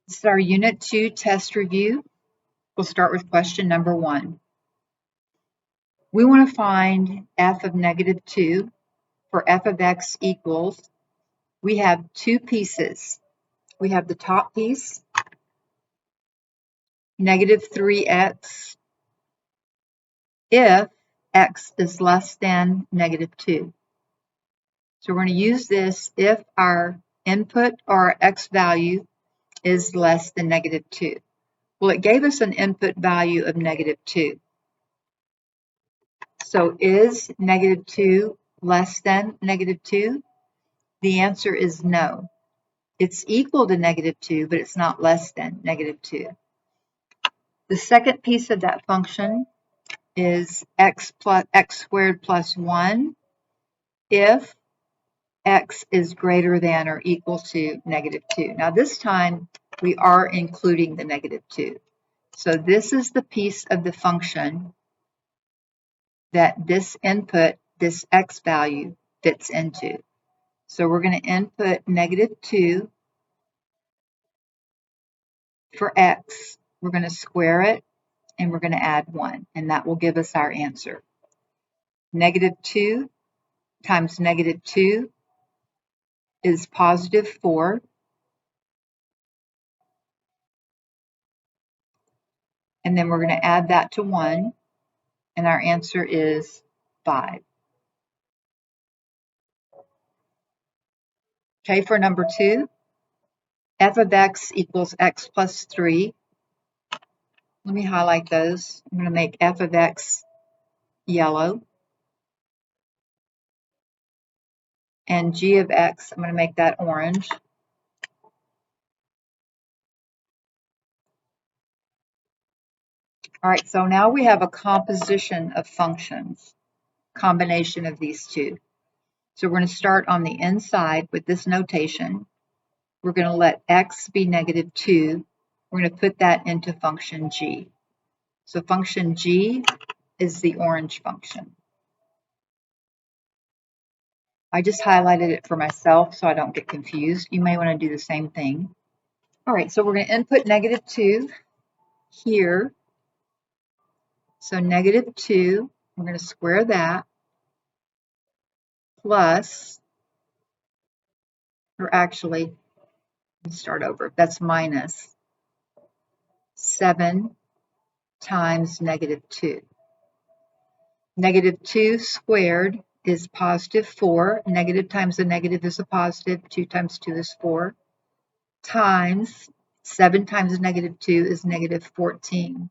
This is our Unit 2 test review. We'll start with question number 1. We want to find f of negative 2 for f of x equals, we have two pieces. We have the top piece, negative 3x, if x is less than negative 2. So we're going to use this if our input or our x value is less than negative 2. Well, it gave us an input value of negative 2. So is negative 2 less than negative 2? The answer is no. It's equal to negative 2, but it's not less than negative 2. The second piece of that function is x squared plus 1 if x is greater than or equal to negative 2. Now this time we are including the negative 2. So this is the piece of the function that this input, this x value, fits into. So we're going to input negative 2 for x. We're going to square it, and we're going to add 1, and that will give us our answer. Negative 2 times negative 2 is positive 4. And then we're going to add that to 1, and our answer is 5. Okay, for number 2, f of x equals x plus 3. Let me highlight those. I'm going to make f of x yellow. And g of x, I'm going to make that orange. All right, so now we have a composition of functions, combination of these two. So we're going to start on the inside with this notation. We're going to let x be negative 2. We're going to put that into function g. So function g is the orange function. I just highlighted it for myself so I don't get confused. You may want to do the same thing. All right, so we're going to input negative 2 here. So negative 2, we're going to square that, plus, or actually, let's start over. That's minus 7 times negative 2. Negative 2 squared is positive 4. Negative times a negative is a positive. 2 times 2 is 4. Times 7 times negative 2 is negative 14.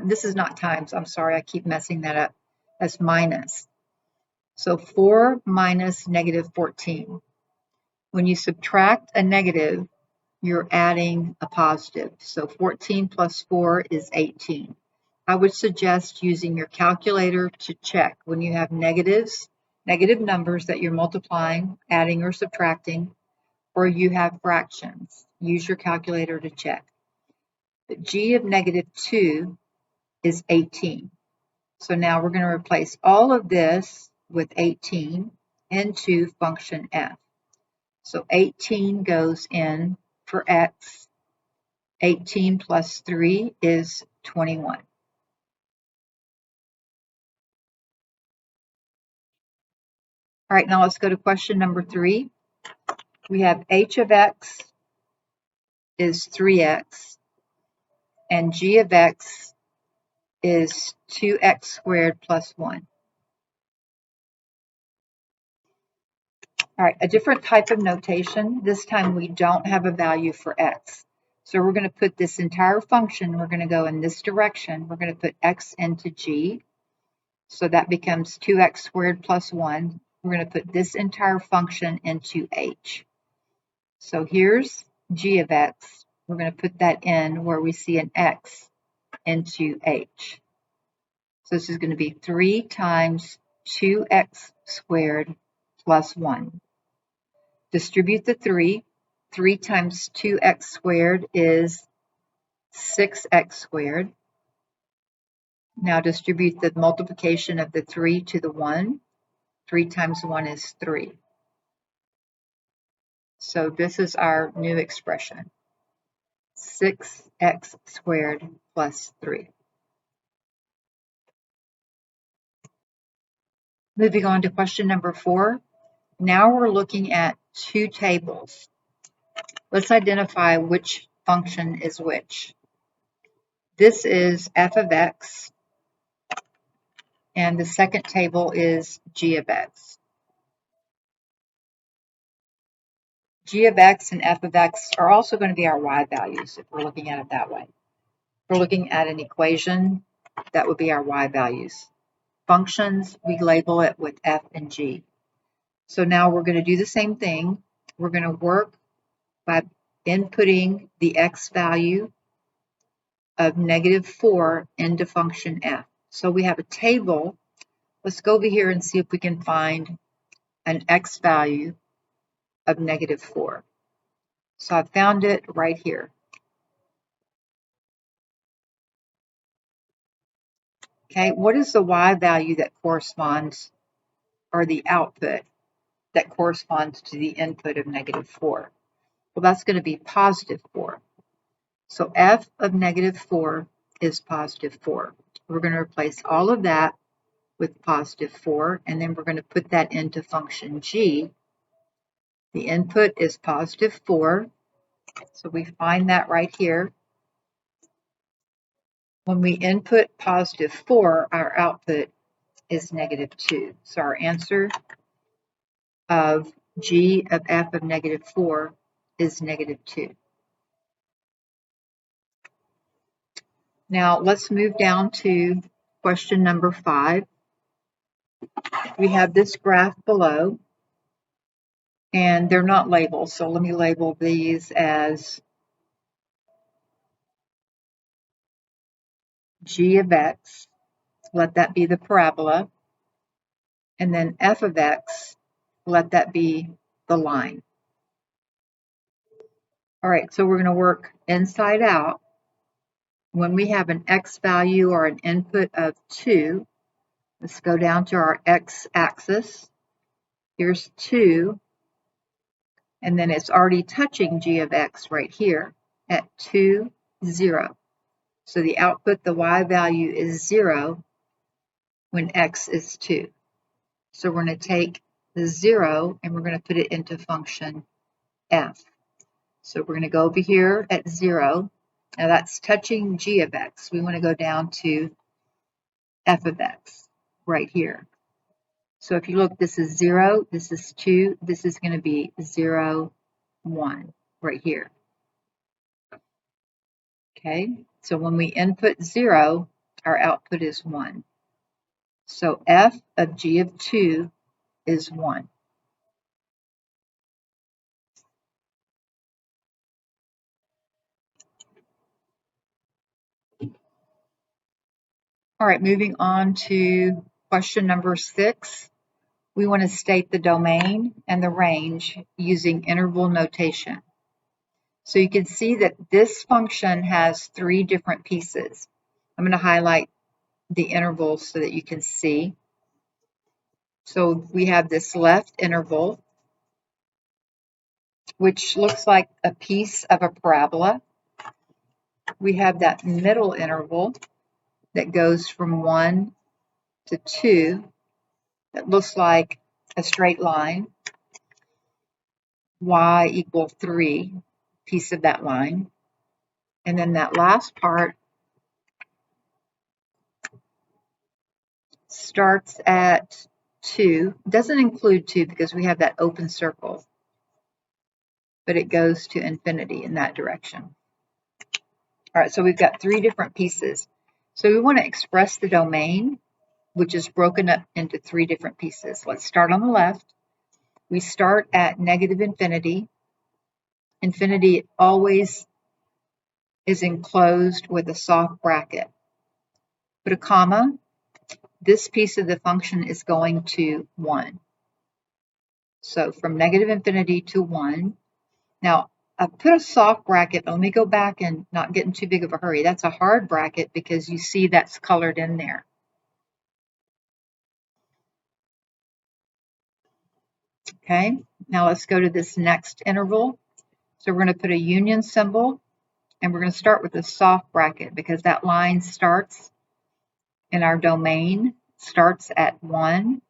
This is not times. I'm sorry. I keep messing that up. That's minus. So 4 minus negative 14. When you subtract a negative, you're adding a positive. So 14 plus 4 is 18. I would suggest using your calculator to check when you have negative numbers that you're multiplying, adding, or subtracting, or you have fractions. Use your calculator to check. But g of negative 2 is 18. So now we're going to replace all of this with 18 into function f. So 18 goes in for x. 18 plus 3 is 21. All right, now let's go to question number 3. We have h of x is 3x, and g of x is 2x squared plus 1. All right, a different type of notation. This time we don't have a value for x. So we're going to put this entire function, we're going to go in this direction. We're going to put x into g. So that becomes 2x squared plus 1. We're going to put this entire function into h. So here's g of x. We're going to put that in where we see an x into h. So this is going to be 3 times 2x squared plus 1. Distribute the 3. 3 times 2x squared is 6x squared. Now distribute the multiplication of the 3 to the 1. 3 times 1 is 3. So this is our new expression. 6x squared plus 3. Moving on to question number 4. Now we're looking at two tables. Let's identify which function is which. This is f of x, and the second table is g of x. G of x and f of x are also going to be our y values if we're looking at it that way. If we're looking at an equation, that would be our y values. Functions, we label it with f and g. So now we're going to do the same thing. We're going to work by inputting the x value of -4 into function f. So we have a table. Let's go over here and see if we can find an x value of -4. So I found it right here. Okay, what is the y value that corresponds, or the output that corresponds to the input of -4? Well, that's going to be +4. So f of -4 is +4. We're going to replace all of that with +4, and then we're going to put that into function g. The input is +4, so we find that right here. When we input +4, our output is -2. So our answer of g of f of -4 is -2. Now let's move down to question number 5. We have this graph below, and they're not labeled, so let me label these as g of x, let that be the parabola, and then f of x, let that be the line. All right, so we're going to work inside out. When we have an x value or an input of 2, let's go down to our x-axis. Here's 2, and then it's already touching g of x right here at 2, 0. So the output, the y value, is 0 when x is 2. So we're going to take the 0 and we're going to put it into function f. So we're going to go over here at 0. Now that's touching g of x. We want to go down to f of x right here. So if you look, this is 0, this is 2, this is going to be 0, 1 right here. Okay, so when we input 0, our output is 1. So f of g of 2 is 1. All right, moving on to question number 6. We want to state the domain and the range using interval notation. So you can see that this function has 3 different pieces. I'm going to highlight the intervals so that you can see. So we have this left interval, which looks like a piece of a parabola. We have that middle interval that goes from 1 to 2 that looks like a straight line. Y equal 3, piece of that line. And then that last part starts at 2. Doesn't include 2 because we have that open circle, but it goes to infinity in that direction. All right, so we've got 3 different pieces. So we want to express the domain, which is broken up into 3 different pieces. Let's start on the left. We start at -infinity. Infinity always is enclosed with a soft bracket. Put a comma. This piece of the function is going to 1. So from -infinity to 1. Now, I put a soft bracket. Let me go back and not get in too big of a hurry. That's a hard bracket because you see that's colored in there. Okay, now let's go to this next interval. So we're going to put a union symbol And we're going to start with a soft bracket because that line starts in our domain, starts at 1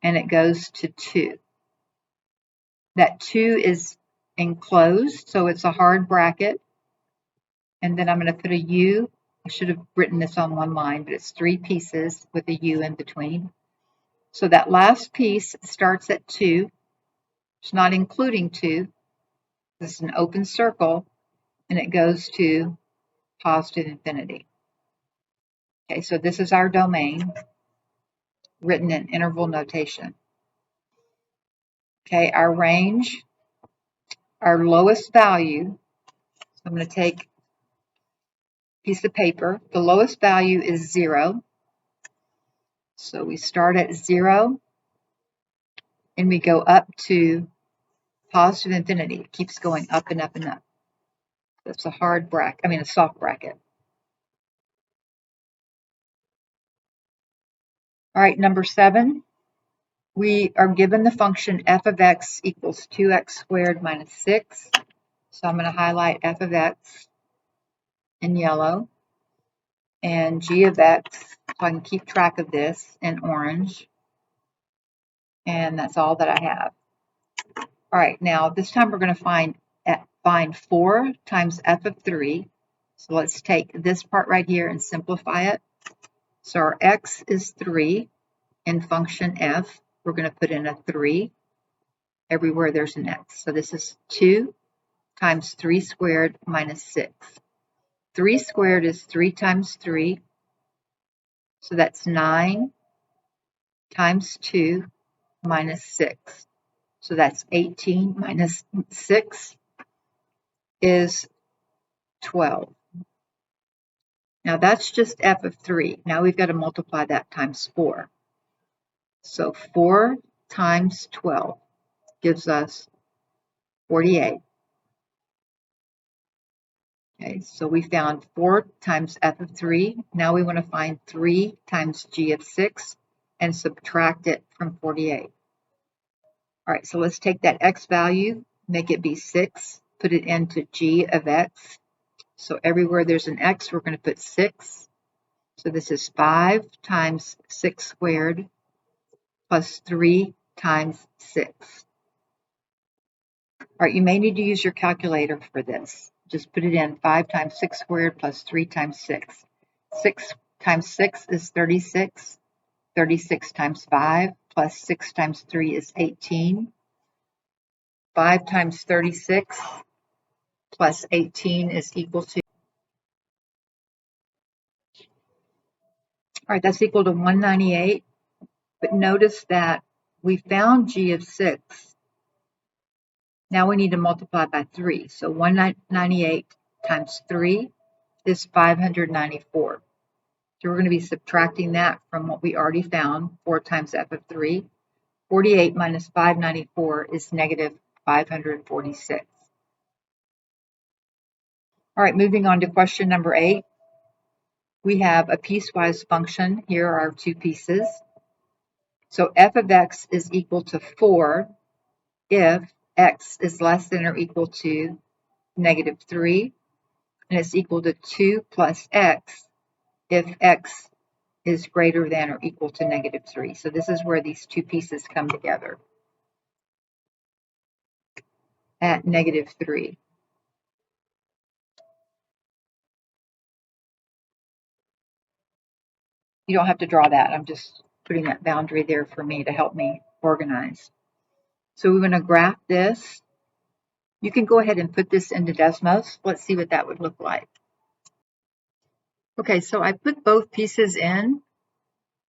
and it goes to 2. That 2 is enclosed, so it's a hard bracket. And then I'm going to put a U. I should have written this on one line, but it's 3 pieces with a U in between. So that last piece starts at 2. It's not including 2. This is an open circle, and it goes to positive infinity. Okay, so this is our domain written in interval notation. Okay, our range, our lowest value, so I'm going to take a piece of paper. The lowest value is 0. So we start at 0 and we go up to positive infinity. It keeps going up and up and up. That's a hard bracket, a soft bracket. All right, number 7. We are given the function f of x equals 2x squared minus 6. So I'm going to highlight f of x in yellow and g of x, so I can keep track of this, in orange. And that's all that I have. All right, now this time we're going to find 4 times f of 3. So let's take this part right here and simplify it. So our x is 3 in function f. We're going to put in a 3 everywhere there's an x. So this is 2 times 3 squared minus 6. 3 squared is 3 times 3. So that's 9 times 2 minus 6. So that's 18 minus 6 is 12. Now that's just f of 3. Now we've got to multiply that times 4. So 4 times 12 gives us 48. Okay, so we found 4 times f of 3. Now we want to find 3 times g of 6 and subtract it from 48. All right, so let's take that x value, make it be 6, put it into g of x. So everywhere there's an x, we're going to put 6. So this is 5 times 6 squared plus 3 times 6. All right, you may need to use your calculator for this. Just put it in 5 times 6 squared plus 3 times 6. 6 times 6 is 36. 36 times 5 plus 6 times 3 is 18. 5 times 36 plus 18 is equal to, all right, that's equal to 198. But notice that we found g of 6. Now we need to multiply by 3. So 198 times 3 is 594. So we're going to be subtracting that from what we already found, 4 times f of 3. 48 minus 594 is negative 546. All right, moving on to question number 8. We have a piecewise function. Here are our 2 pieces. So f of x is equal to 4 if x is less than or equal to negative 3, and it's equal to 2 plus x if x is greater than or equal to negative 3. So this is where these 2 pieces come together at negative 3. You don't have to draw that. I'm just putting that boundary there for me to help me organize. So we're going to graph this. You can go ahead and put this into Desmos. Let's see what that would look like. Okay, so I put both pieces in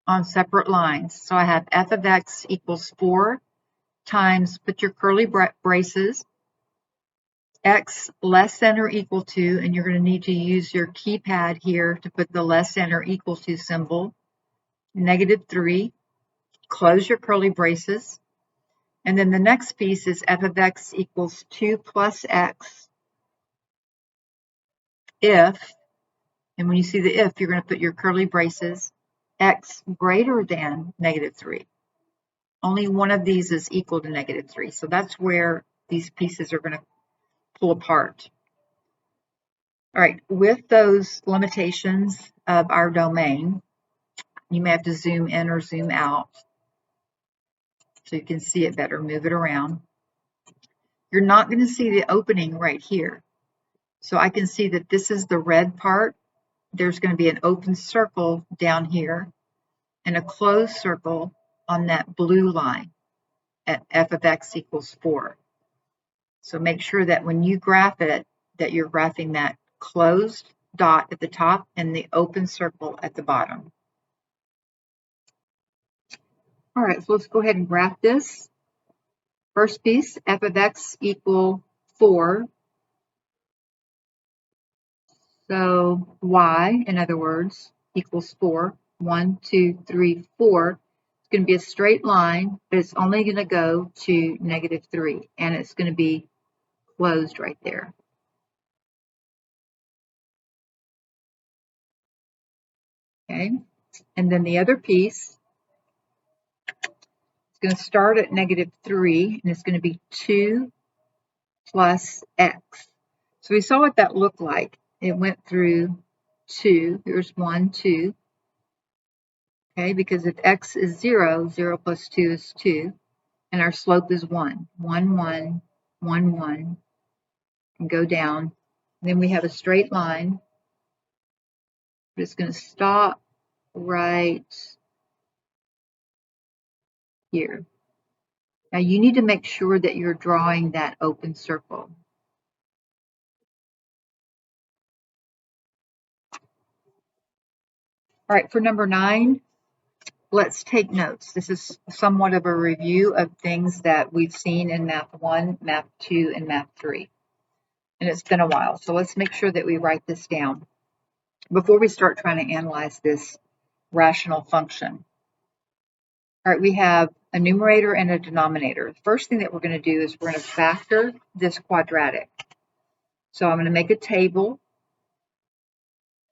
on separate lines. So I have f of x equals 4 times, put your curly braces, x less than or equal to, and you're going to need to use your keypad here to put the less than or equal to symbol, negative 3, close your curly braces, and then the next piece is f of x equals 2 plus x if, and when you see the if, you're going to put your curly braces, x greater than negative 3. Only one of these is equal to negative 3, so that's where these pieces are going to pull apart. All right, with those limitations of our domain, you may have to zoom in or zoom out so you can see it better, move it around. You're not going to see the opening right here. So I can see that this is the red part. There's going to be an open circle down here and a closed circle on that blue line at f of x equals 4. So make sure that when you graph it, that you're graphing that closed dot at the top and the open circle at the bottom. All right, so let's go ahead and graph this. First piece, f of x equal 4. So y, in other words, equals 4. 1, 2, 3, 4. It's going to be a straight line, but it's only going to go to -3, and it's going to be closed right there. Okay, and then the other piece is going to start at -3, and it's going to be 2 plus x. So we saw what that looked like. It went through 2. Here's 1, 2. Okay, because if x is 0, 0 plus 2 is 2, and our slope is 1. 1, 1, 1, 1, and go down. And then we have a straight line, but it's going to stop right here. Now you need to make sure that you're drawing that open circle. All right, for number 9, let's take notes. This is somewhat of a review of things that we've seen in Math 1, Math 2, and Math 3. And it's been a while, so let's make sure that we write this down before we start trying to analyze this rational function. All right, we have a numerator and a denominator. The first thing that we're going to do is we're going to factor this quadratic. So I'm going to make a table.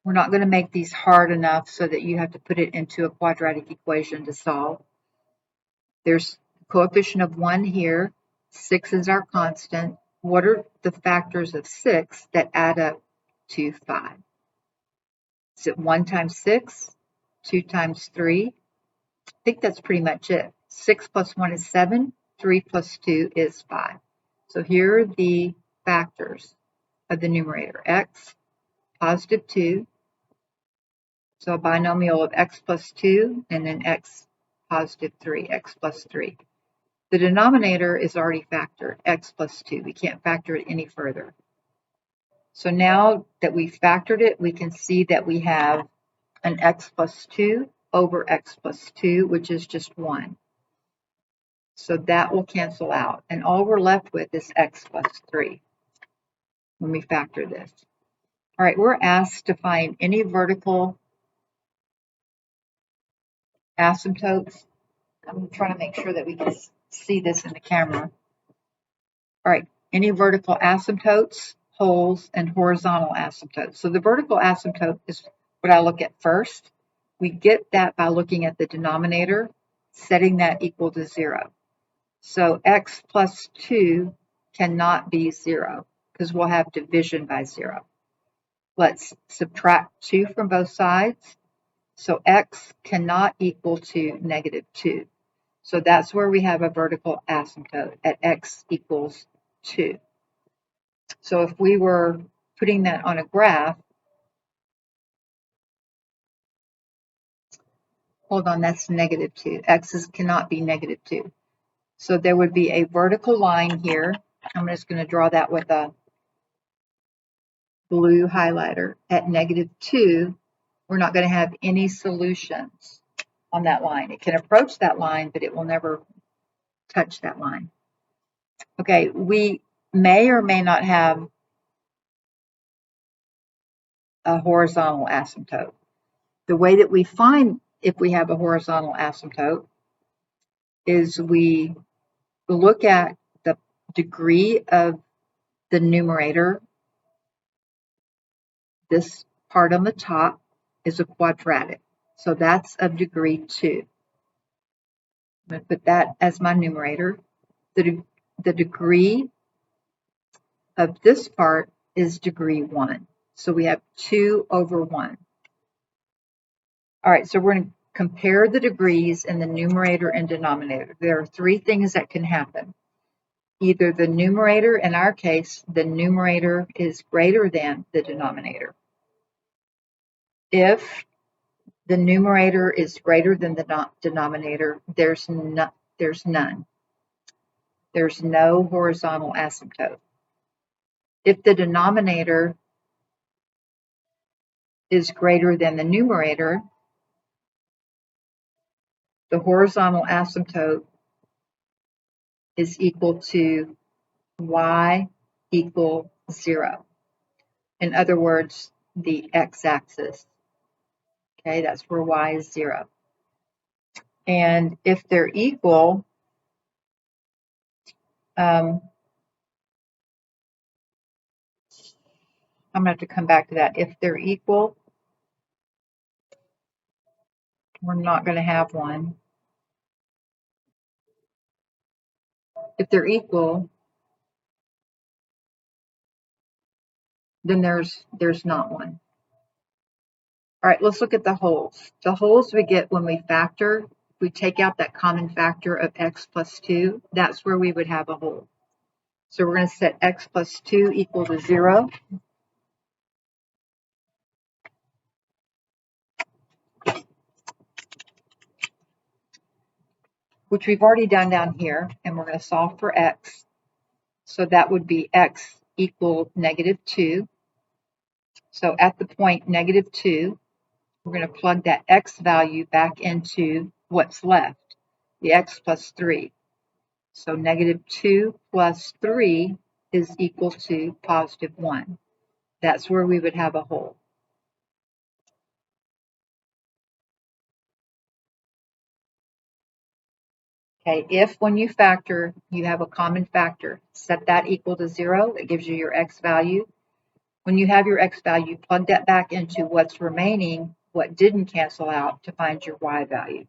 We're not going to make these hard enough so that you have to put it into a quadratic equation to solve. There's a coefficient of 1 here. 6 is our constant. What are the factors of 6 that add up to 5? Is it 1 times 6? 2 times 3? I think that's pretty much it. 6 plus 1 is 7. 3 plus 2 is 5. So here are the factors of the numerator. X, positive 2. So a binomial of x plus 2, and then x positive 3, x plus 3. The denominator is already factored, x plus 2. We can't factor it any further. So now that we've factored it, we can see that we have an x plus 2 over x plus 2, which is just 1. So that will cancel out. And all we're left with is x plus 3 when we factor this. All right, we're asked to find any vertical asymptotes. I'm trying to make sure that we can see this in the camera. All right, any vertical asymptotes, poles, and horizontal asymptotes. So the vertical asymptote is what I look at first. We get that by looking at the denominator, setting that equal to 0. So x plus 2 cannot be 0 because we'll have division by 0. Let's subtract 2 from both sides. So x cannot equal to -2. So that's where we have a vertical asymptote at x equals 2. So if we were putting that on a graph, hold on, that's -2. X cannot be -2. So there would be a vertical line here. I'm just going to draw that with a blue highlighter. At -2, we're not going to have any solutions on that line. It can approach that line, but it will never touch that line. Okay, we may or may not have a horizontal asymptote. The way that we find if we have a horizontal asymptote is we look at the degree of the numerator. This part on the top is a quadratic, so that's of degree 2. I'm going to put that as my numerator. The degree of this part is degree 1. So we have 2 over 1. All right, so we're going to compare the degrees in the numerator and denominator. There are 3 things that can happen. Either the numerator, in our case, the numerator is greater than the denominator. If the numerator is greater than the denominator, there's none. There's no horizontal asymptote. If the denominator is greater than the numerator, the horizontal asymptote is equal to y equal 0. In other words, the x-axis. Okay, that's where y is 0. And if they're equal, I'm going to have to come back to that. If they're equal, we're not going to have one. If they're equal, then there's not one. All right, let's look at the wholes. The wholes we get when we factor, we take out that common factor of x plus 2, that's where we would have a whole. So we're going to set x plus 2 equal to 0. Which we've already done down here, and we're going to solve for x. So that would be x equal -2. So at the point -2, we're going to plug that x value back into what's left, the x plus 3. So -2 plus 3 is equal to +1. That's where we would have a whole. Okay, if when you factor, you have a common factor, set that equal to 0, it gives you your x value. When you have your x value, plug that back into what's remaining, what didn't cancel out, to find your y value.